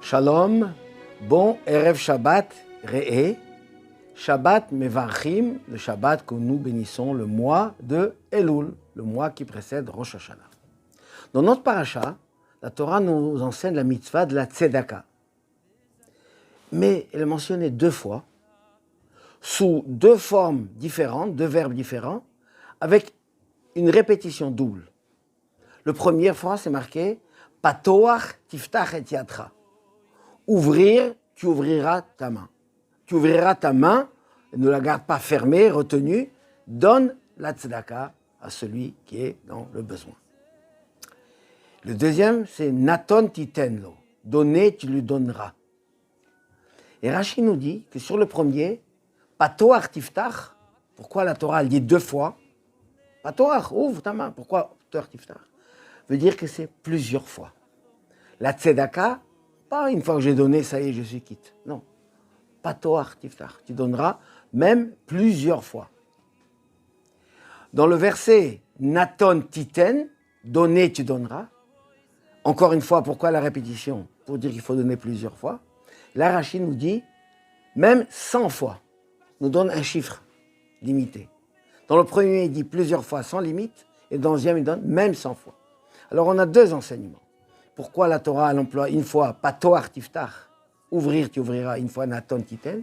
Shalom, bon Erev Shabbat, Re'eh, Shabbat Mevarchim, le Shabbat que nous bénissons, le mois de Elul, le mois qui précède Rosh Hashanah. Dans notre paracha, la Torah nous enseigne la mitzvah de la tzedaka. Mais elle est mentionnée deux fois, sous deux formes différentes, deux verbes différents, avec une répétition double. La première fois, c'est marqué « Patoach tiftach et yadcha » ouvrir, tu ouvriras ta main. Tu ouvriras ta main, ne la garde pas fermée, retenue, donne la tzedaka à celui qui est dans le besoin. Le deuxième, c'est naton titenlo, donner, tu lui donneras. Et Rashi nous dit que sur le premier, patoach tiftach, pourquoi la Torah elle dit deux fois, patoach, ouvre ta main, pourquoi patoach tiftach, veut dire que c'est plusieurs fois. La tzedaka, pas une fois que j'ai donné, ça y est, je suis quitte. Non. Patoach tiftach. Tu donneras même plusieurs fois. Dans le verset Naton titen, donner, tu donneras. Encore une fois, pourquoi la répétition? Pour dire qu'il faut donner plusieurs fois. Là, Rashi nous dit même 100 fois. Nous donne un chiffre limité. Dans le premier, il dit plusieurs fois sans limite. Et dans le deuxième, il donne même 100 fois. Alors, on a deux enseignements. Pourquoi la Torah elle emploie une fois patoach tiftach, ouvrir tu ouvriras, une fois naton titen.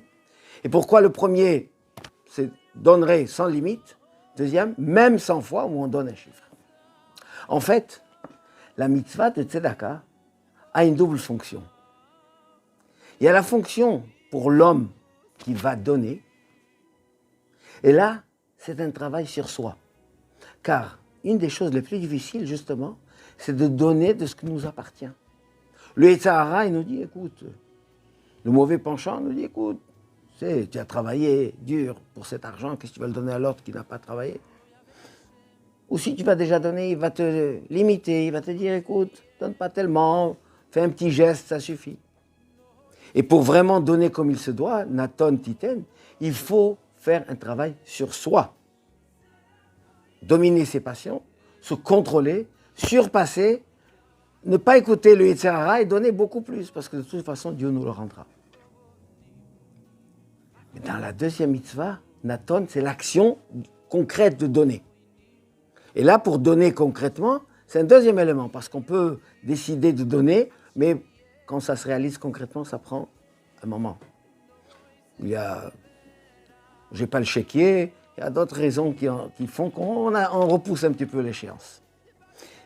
Et pourquoi le premier c'est donnerai sans limite, deuxième même 100 fois où on donne un chiffre. En fait, la mitzvah de tzedaka a une double fonction. Il y a la fonction pour l'homme qui va donner, et là c'est un travail sur soi. Car une des choses les plus difficiles justement, c'est de donner de ce qui nous appartient. Le Yetzer Hara, il nous dit, écoute, le mauvais penchant nous dit, écoute, tu as travaillé dur pour cet argent, qu'est-ce que tu vas le donner à l'autre qui n'a pas travaillé? Ou si tu vas déjà donner, il va te limiter, il va te dire, écoute, donne pas tellement, fais un petit geste, ça suffit. Et pour vraiment donner comme il se doit, naton titen, il faut faire un travail sur soi. Dominer ses passions, se contrôler, surpasser, ne pas écouter le Yetzer Hara et donner beaucoup plus, parce que de toute façon, Dieu nous le rendra. Mais dans la deuxième mitzvah, Naton, c'est l'action concrète de donner. Et là, pour donner concrètement, c'est un deuxième élément, parce qu'on peut décider de donner, mais quand ça se réalise concrètement, ça prend un moment. J'ai pas le chéquier, il y a d'autres raisons qui font qu'on repousse un petit peu l'échéance.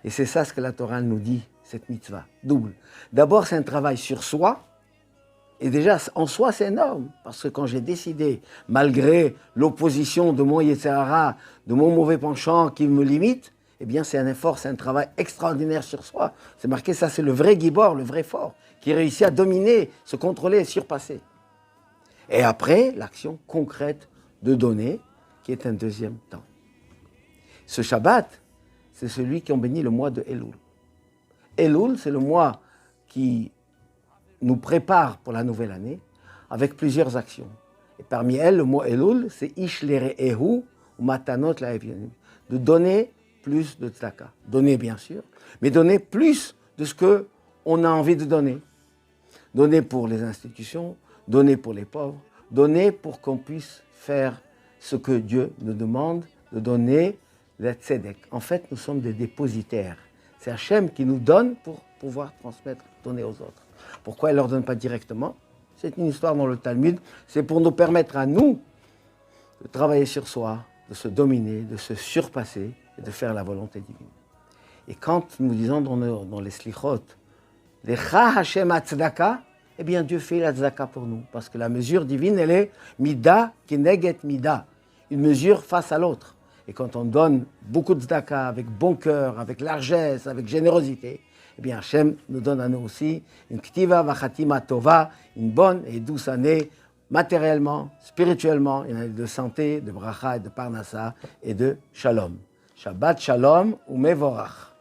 Et c'est ça ce que la Torah nous dit, cette mitzvah, double. D'abord, c'est un travail sur soi, et déjà, en soi, c'est énorme, parce que quand j'ai décidé, malgré l'opposition de mon Yetzer Hara, de mon mauvais penchant qui me limite, eh bien, c'est un effort, c'est un travail extraordinaire sur soi. C'est marqué, ça, c'est le vrai gibor, le vrai fort, qui réussit à dominer, se contrôler et surpasser. Et après, l'action concrète de donner, qui est un deuxième temps. Ce Shabbat, c'est celui qui ont béni le mois de Elul. Elul, c'est le mois qui nous prépare pour la nouvelle année avec plusieurs actions. Et parmi elles, le mot Elul, c'est Ish Lere'ehu ou Matanot La'evianim, de donner plus de tzedaka. Donner, bien sûr, mais donner plus de ce qu'on a envie de donner. Donner pour les institutions, donner pour les pauvres, donner pour qu'on puisse faire ce que Dieu nous demande de donner. La tzedek. En fait, nous sommes des dépositaires. C'est Hachem qui nous donne pour pouvoir transmettre, donner aux autres. Pourquoi il ne leur donne pas directement? C'est une histoire dans le Talmud. C'est pour nous permettre à nous de travailler sur soi, de se dominer, de se surpasser et de faire la volonté divine. Et quand nous disons dans les slichot, Lecha Hachem tzedaka, eh bien Dieu fait la tzedaka pour nous. Parce que la mesure divine, elle est mida keneget mida, une mesure face à l'autre. Et quand on donne beaucoup de tzedaka avec bon cœur, avec largesse, avec générosité, eh bien Hachem nous donne à nous aussi une ktiva vachatima tova, une bonne et douce année matériellement, spirituellement, une année de santé, de bracha et de parnassa et de shalom. Shabbat shalom ou mevorach.